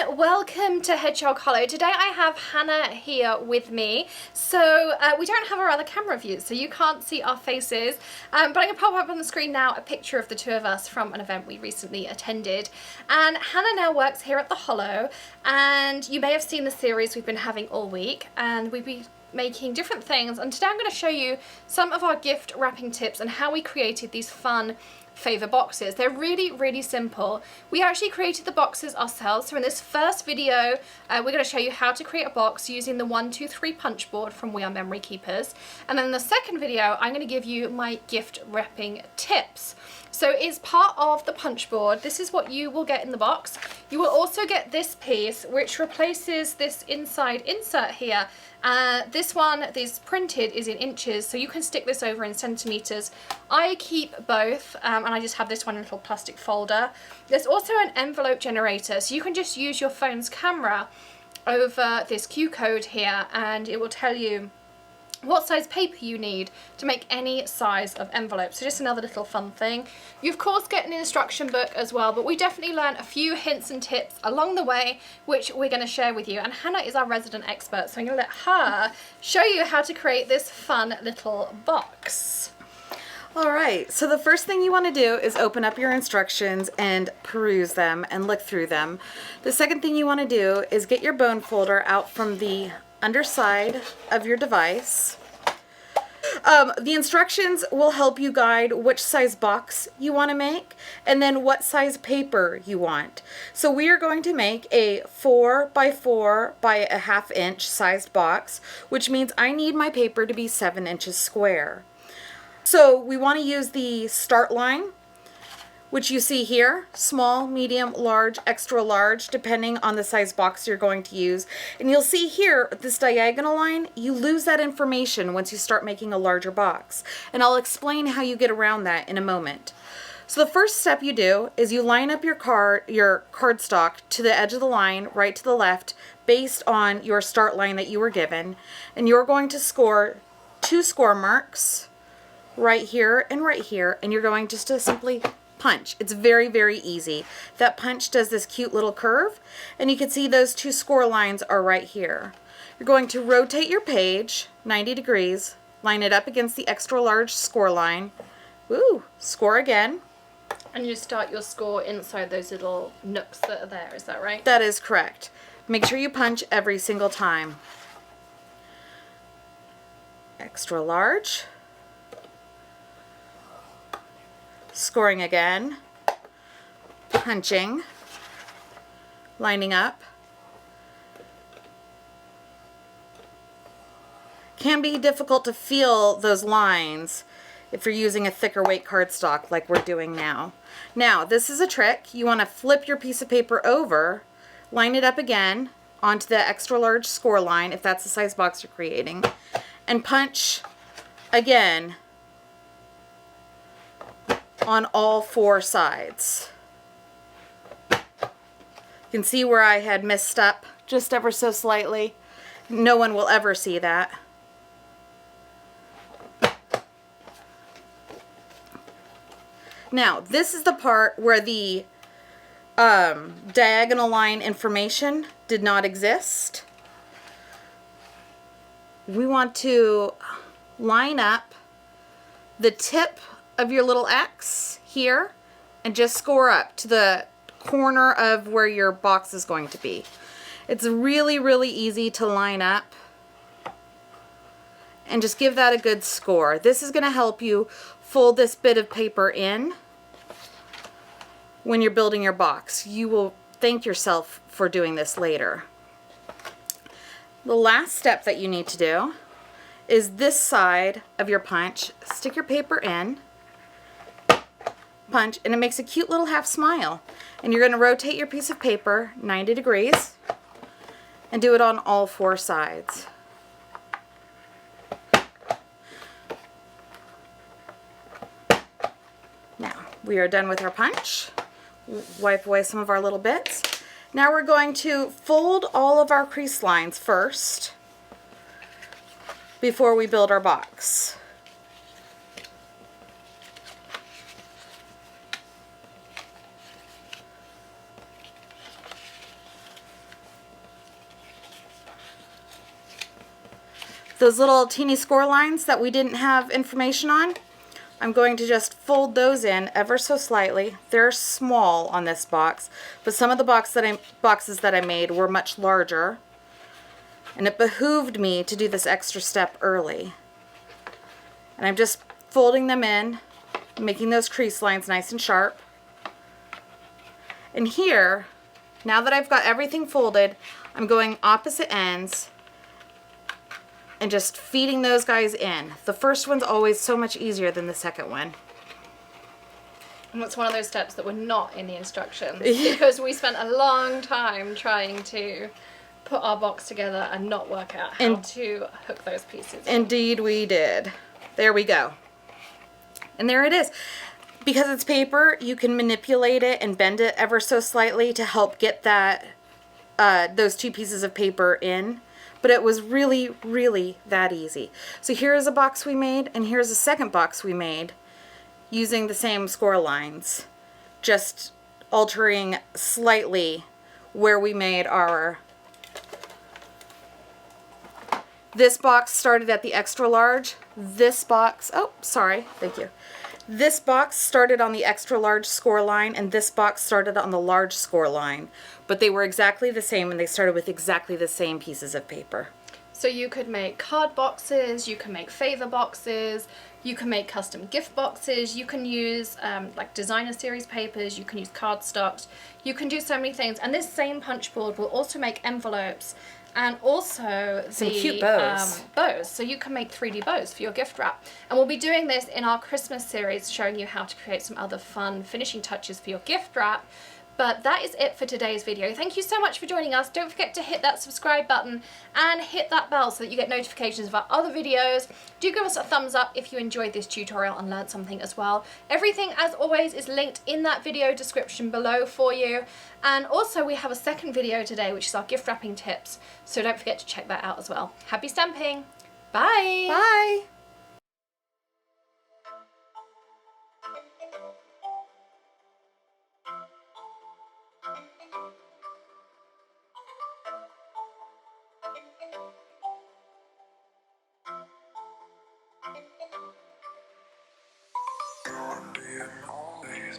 welcome to Hedgehog Hollow. Today I have Hannah here with me. So we don't have our other camera views, so you can't see our faces, but I'm going to pop up on the screen now a picture of the two of us from an event we recently attended. And Hannah now works here at the Hollow, and you may have seen the series we've been having all week, and we've been making different things, and today I'm going to show you some of our gift wrapping tips and how we created these fun favour boxes. They're really simple. We actually created the boxes ourselves, so in this first video we're going to show you how to create a box using the 1, 2, 3 punch board from We Are Memory Keepers, and then in the second video I'm going to give you my gift wrapping tips. So it's part of the punch board. This is what you will get in the box. You will also get this piece which replaces this inside insert here. This one, this printed, is in inches, so you can stick this over in centimetres. I keep both, and I just have this one in a little plastic folder. There's also an envelope generator, so you can just use your phone's camera over this Q code here, and it will tell you what size paper you need to make any size of envelope. So just another little fun thing. You of course get an instruction book as well, but we definitely learned a few hints and tips along the way which we're going to share with you, and Hannah is our resident expert, so I'm going to let her show you how to create this fun little box. Alright, so the first thing you want to do is open up your instructions and peruse them and look through them. The second thing you want to do is get your bone folder out from the underside of your device. The instructions will help you guide which size box you want to make and then what size paper you want. So we are going to make a 4 by 4 by a ½ inch sized box, which means I need my paper to be 7 inches square. So we want to use the start line, which you see here, small, medium, large, extra large, depending on the size box you're going to use. And you'll see here, this diagonal line, you lose that information once you start making a larger box. And I'll explain how you get around that in a moment. So the first step you do is you line up your cardstock to the edge of the line, right to the left, based on your start line that you were given. And you're going to score 2 score marks right here, and you're going just to simply punch. It's very easy. That punch does this cute little curve, and you can see those 2 score lines are right here. You're going to rotate your page 90 degrees, line it up against the extra large score line. Woo! Score again. And you start your score inside those little nooks that are there, is that right? That is correct. Make sure you punch every single time. Extra large. Scoring again, punching, lining up. Can be difficult to feel those lines if you're using a thicker weight cardstock like we're doing now. Now, this is a trick. You want to flip your piece of paper over, line it up again onto the extra large score line if that's the size box you're creating, and punch again on all 4 sides. You can see where I had messed up just ever so slightly. No one will ever see that. Now, this is the part where the diagonal line information did not exist. We want to line up the tip of your little X here and just score up to the corner of where your box is going to be. It's really easy to line up and just give that a good score. This is going to help you fold this bit of paper in when you're building your box. You will thank yourself for doing this later. The last step that you need to do is this side of your punch. Stick your paper in, punch, and it makes a cute little half smile. And you're going to rotate your piece of paper 90 degrees and do it on all 4 sides. Now, we are done with our punch. Wipe away some of our little bits. Now we're going to fold all of our crease lines first before we build our box. those little teeny score lines that we didn't have information on, I'm going to just fold those in ever so slightly. They're small on this box, but some of the boxes that I made were much larger, and it behooved me to do this extra step early. And I'm just folding them in, making those crease lines nice and sharp. And here, now that I've got everything folded, I'm going opposite ends and just feeding those guys in. The first one's always so much easier than the second one. And it's one of those steps that were not in the instructions because we spent a long time trying to put our box together and not work out how to hook those pieces. Indeed we did. There we go. And there it is. Because it's paper, you can manipulate it and bend it ever so slightly to help get that those two pieces of paper in. But it was really, really that easy. So here's a box we made, and here's a second box we made using the same score lines, just altering slightly where we made our... This box started at the extra large. This box, oh, sorry, thank you. This box started on the extra large score line, and this box started on the large score line. But they were exactly the same, and they started with exactly the same pieces of paper. So you could make card boxes, you can make favor boxes, you can make custom gift boxes, you can use like designer series papers, you can use cardstocks, you can do so many things. And this same punch board will also make envelopes and also some cute bows. Bows. So you can make 3D bows for your gift wrap. And we'll be doing this in our Christmas series, showing you how to create some other fun finishing touches for your gift wrap. But that is it for today's video. Thank you so much for joining us. Don't forget to hit that subscribe button and hit that bell so that you get notifications of our other videos. Do give us a thumbs up if you enjoyed this tutorial and learned something as well. Everything, as always, is linked in that video description below for you. And also we have a second video today, which is our gift wrapping tips. So don't forget to check that out as well. Happy stamping. Bye. Bye. Being always